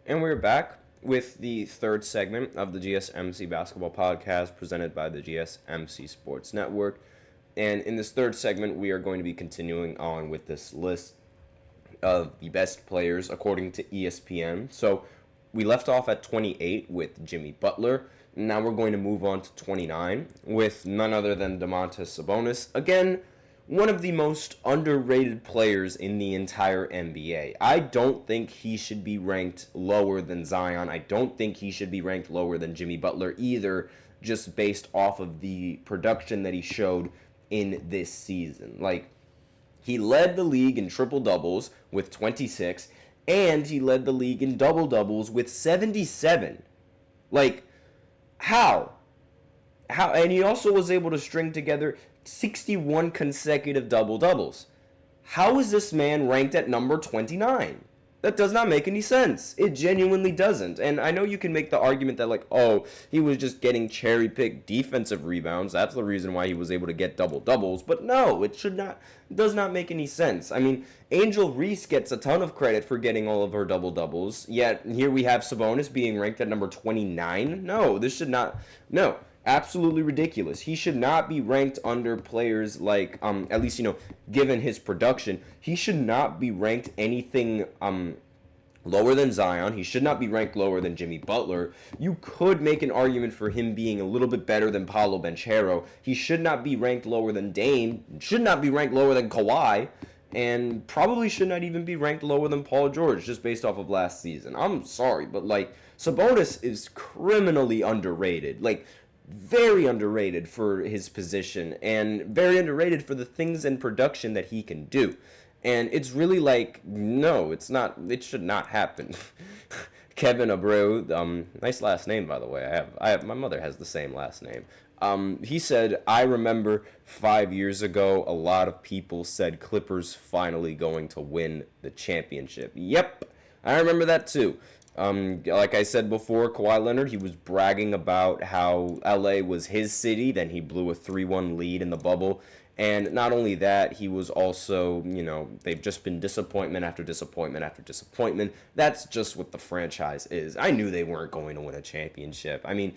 And we're back with the third segment of the GSMC Basketball Podcast presented by the GSMC Sports Network. And in this third segment, we are going to be continuing on with this list of the best players according to ESPN. So we left off at 28 with Jimmy Butler. Now we're going to move on to 29 with none other than Domantas Sabonis. Again, one of the most underrated players in the entire NBA. I don't think he should be ranked lower than Zion. I don't think he should be ranked lower than Jimmy Butler either, just based off of the production that he showed in this season. Like, he led the league in triple-doubles with 26, and he led the league in double-doubles with 77. Like, how? And he also was able to string together 61 consecutive double-doubles. How is this man ranked at number 29? That does not make any sense. It genuinely doesn't. And I know you can make the argument that, like, oh, he was just getting cherry-picked defensive rebounds. That's the reason why he was able to get double-doubles. But no, it does not make any sense. I mean, Angel Reese gets a ton of credit for getting all of her double-doubles. Yet, here we have Sabonis being ranked at number 29. No, this should not... No. Absolutely ridiculous. He should not be ranked under players like, at least, given his production, he should not be ranked anything lower than Zion. He should not be ranked lower than Jimmy Butler. You could make an argument for him being a little bit better than Paolo Banchero. He should not be ranked lower than Dame. Should not be ranked lower than Kawhi. And probably should not even be ranked lower than Paul George, just based off of last season. I'm sorry, but, Sabonis is criminally underrated. Very underrated for his position and very underrated for the things and production that he can do. And it's really no, it's not, it should not happen. Kevin Abreu, nice last name, by the way. My mother has the same last name. He said, I remember 5 years ago, a lot of people said Clippers finally going to win the championship. Yep, I remember that too. Like I said before, Kawhi Leonard, he was bragging about how LA was his city. Then he blew a 3-1 lead in the bubble. And not only that, he was also, they've just been disappointment after disappointment after disappointment. That's just what the franchise is. I knew they weren't going to win a championship. I mean,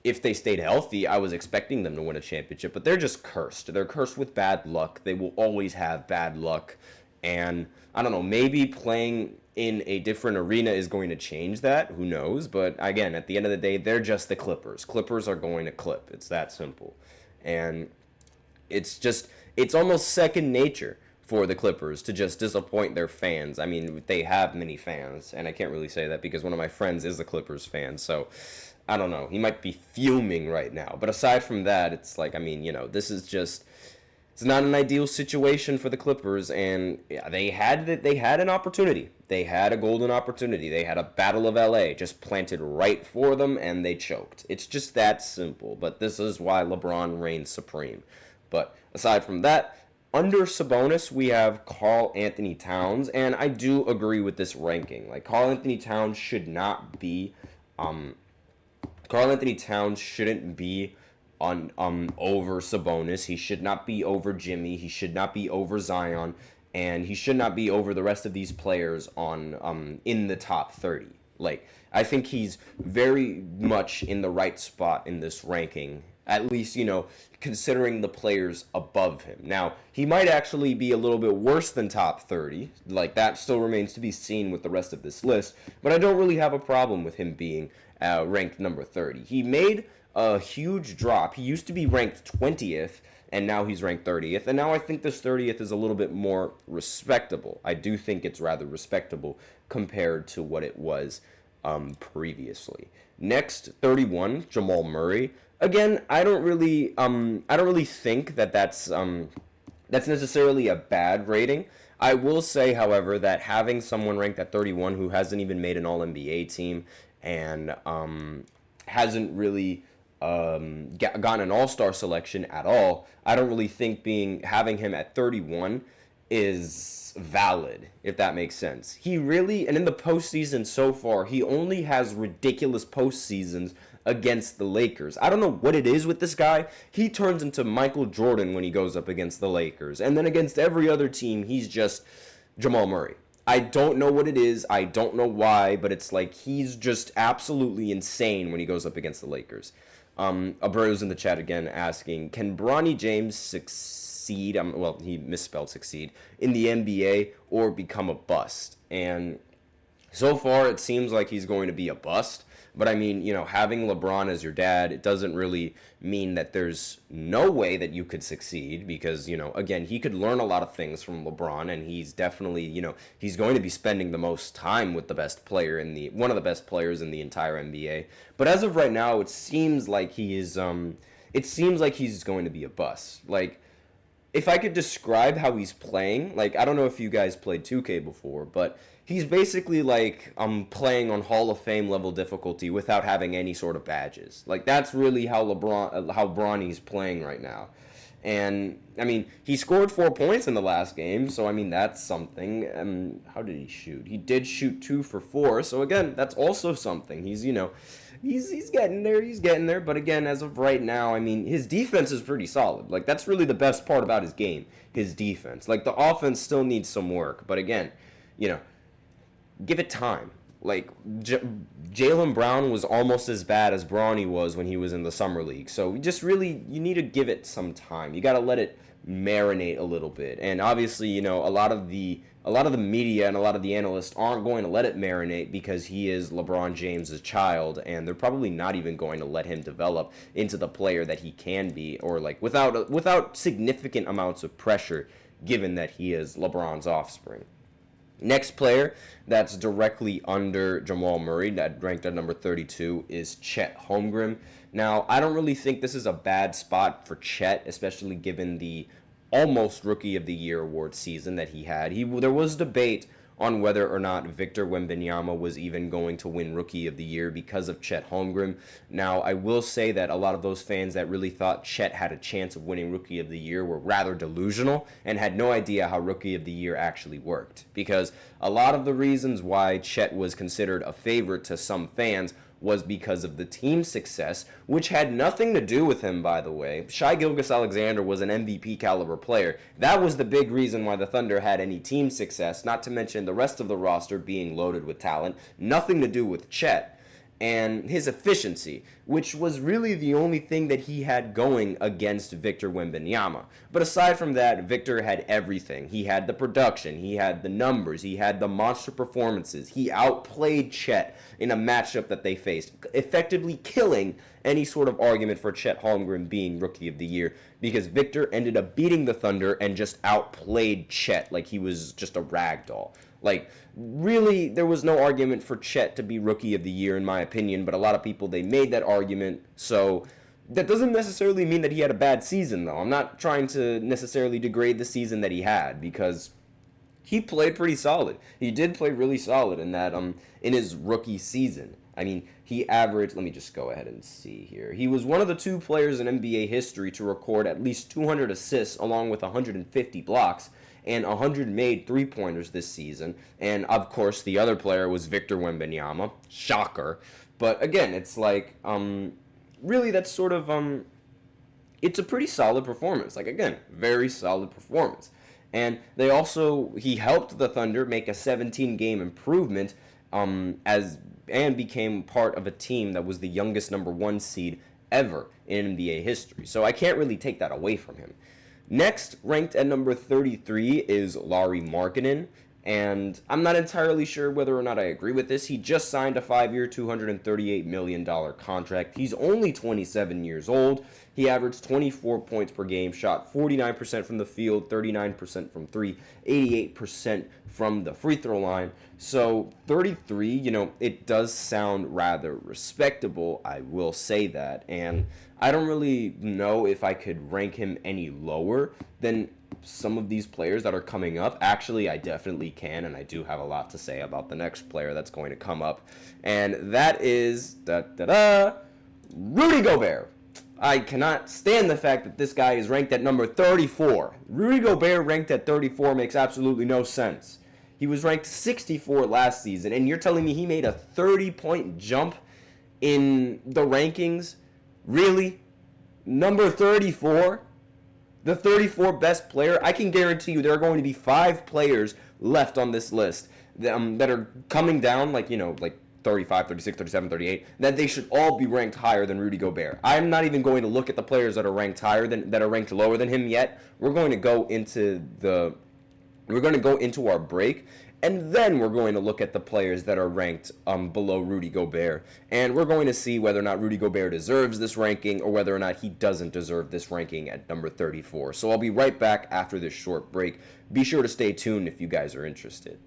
if they stayed healthy, I was expecting them to win a championship. But they're just cursed. They're cursed with bad luck. They will always have bad luck. And, I don't know, maybe playing in a different arena is going to change that. Who knows? But again, at the end of the day, they're just the Clippers. Clippers are going to clip. It's that simple. And it's almost second nature for the Clippers to just disappoint their fans. I mean, they have many fans, and I can't really say that because one of my friends is a Clippers fan. So I don't know. He might be fuming right now. But aside from that, it's this is just... It's not an ideal situation for the Clippers, and they had an opportunity. They had a golden opportunity. They had a battle of LA just planted right for them, and they choked. It's just that simple, but this is why LeBron reigns supreme. But aside from that, under Sabonis, we have Karl Anthony Towns, and I do agree with this ranking. Karl Anthony Towns should not be... Karl Anthony Towns shouldn't be over Sabonis. He should not be over Jimmy. He should not be over Zion, and he should not be over the rest of these players in the top 30. I think he's very much in the right spot in this ranking. At least, considering the players above him. Now, he might actually be a little bit worse than top 30. That still remains to be seen with the rest of this list. But I don't really have a problem with him being ranked number 30. He made a huge drop. He used to be ranked 20th, and now he's ranked 30th. And now I think this 30th is a little bit more respectable. I do think it's rather respectable compared to what it was previously. Next, 31, Jamal Murray. Again, I don't really think that's necessarily a bad rating. I will say, however, that having someone ranked at 31 who hasn't even made an All-NBA team and hasn't really gotten an All-Star selection at all, I don't really think having him at 31 is valid, if that makes sense. He really, and in the postseason so far, he only has ridiculous postseasons against the Lakers. I don't know what it is with this guy. He turns into Michael Jordan when he goes up against the Lakers. And then against every other team, he's just Jamal Murray. I don't know what it is. I don't know why, but it's like he's just absolutely insane when he goes up against the Lakers. Alberto's in the chat again asking, can Bronny James succeed? Well, he misspelled succeed in the NBA or become a bust? And so far, it seems like he's going to be a bust. But I mean, having LeBron as your dad, it doesn't really mean that there's no way that you could succeed because, again, he could learn a lot of things from LeBron, and he's definitely, he's going to be spending the most time with the best player one of the best players in the entire NBA. But as of right now, it seems like he's going to be a bust. Like, if I could describe how he's playing, like, I don't know if you guys played 2K before, but he's basically like playing on Hall of Fame level difficulty without having any sort of badges. Like, that's really how Bronny's playing right now. And, I mean, he scored 4 points in the last game, so, I mean, that's something. How did he shoot? He did shoot 2 for 4, so, again, that's also something. He's getting there, but again, as of right now, I mean, his defense is pretty solid. Like, that's really the best part about his game, his defense. Like, the offense still needs some work, but again, give it time. Like, Jaylen Brown was almost as bad as Bronny was when he was in the summer league. So you need to give it some time. You got to let it marinate a little bit. And obviously, a lot of the media and a lot of the analysts aren't going to let it marinate because he is LeBron James' child, and they're probably not even going to let him develop into the player that he can be, or like without significant amounts of pressure, given that he is LeBron's offspring. Next player that's directly under Jamal Murray, that ranked at number 32, is Chet Holmgren. Now, I don't really think this is a bad spot for Chet, especially given the almost Rookie of the Year award season that he had. There was debate on whether or not Victor Wembanyama was even going to win Rookie of the Year because of Chet Holmgren. Now, I will say that a lot of those fans that really thought Chet had a chance of winning Rookie of the Year were rather delusional and had no idea how Rookie of the Year actually worked. Because a lot of the reasons why Chet was considered a favorite to some fans was because of the team's success, which had nothing to do with him, by the way. Shai Gilgeous-Alexander was an MVP caliber player. That was the big reason why the Thunder had any team success, not to mention the rest of the roster being loaded with talent. Nothing to do with Chet and his efficiency, which was really the only thing that he had going against Victor Wembanyama. But aside from that, Victor had everything. He had the production, he had the numbers, he had the monster performances. He outplayed Chet in a matchup that they faced, effectively killing any sort of argument for Chet Holmgren being Rookie of the Year, because Victor ended up beating the Thunder and just outplayed Chet like he was just a rag doll. Like, really, there was no argument for Chet to be Rookie of the Year, in my opinion, but a lot of people, they made that argument, so that doesn't necessarily mean that he had a bad season, though. I'm not trying to necessarily degrade the season that he had, because he played pretty solid. He did play really solid in that, in his rookie season. I mean, he averaged, let me just go ahead and see here. He was one of the 2 players in NBA history to record at least 200 assists along with 150 blocks and 100 made three-pointers this season. And, of course, the other player was Victor Wembanyama. Shocker. But, again, it's like, really that's sort of, it's a pretty solid performance. Like, again, very solid performance. And he helped the Thunder make a 17-game improvement and became part of a team that was the youngest number 1 seed ever in NBA history. So I can't really take that away from him. Next, ranked at number 33, is Lauri Markkanen. And I'm not entirely sure whether or not I agree with this. He just signed a 5-year, $238 million contract. He's only 27 years old. He averaged 24 points per game, shot 49% from the field, 39% from 3, 88% from the free throw line. So 33, it does sound rather respectable, I will say that. And I don't really know if I could rank him any lower than some of these players that are coming up. Actually, I definitely can, and I do have a lot to say about the next player that's going to come up. And that is Rudy Gobert. I cannot stand the fact that this guy is ranked at number 34. Rudy Gobert ranked at 34 makes absolutely no sense. He was ranked 64 last season, and you're telling me he made a 30-point jump in the rankings? Really? Number 34? The 34 best player? I can guarantee you there are going to be 5 players left on this list that are coming down, like, you know, like 35, 36, 37, 38, that they should all be ranked higher than Rudy Gobert. I'm not even going to look at the players that are ranked lower than him yet. We're going to go into our break, and then we're going to look at the players that are ranked below Rudy Gobert. And we're going to see whether or not Rudy Gobert deserves this ranking or whether or not he doesn't deserve this ranking at number 34. So I'll be right back after this short break. Be sure to stay tuned if you guys are interested.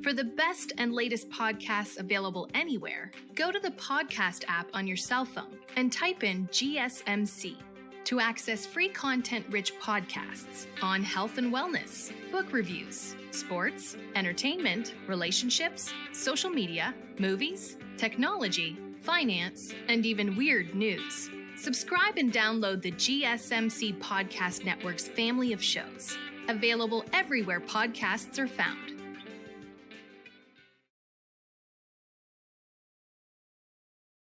For the best and latest podcasts available anywhere, go to the podcast app on your cell phone and type in GSMC to access free content-rich podcasts on health and wellness, book reviews, sports, entertainment, relationships, social media, movies, technology, finance, and even weird news. Subscribe and download the GSMC Podcast Network's family of shows, available everywhere podcasts are found.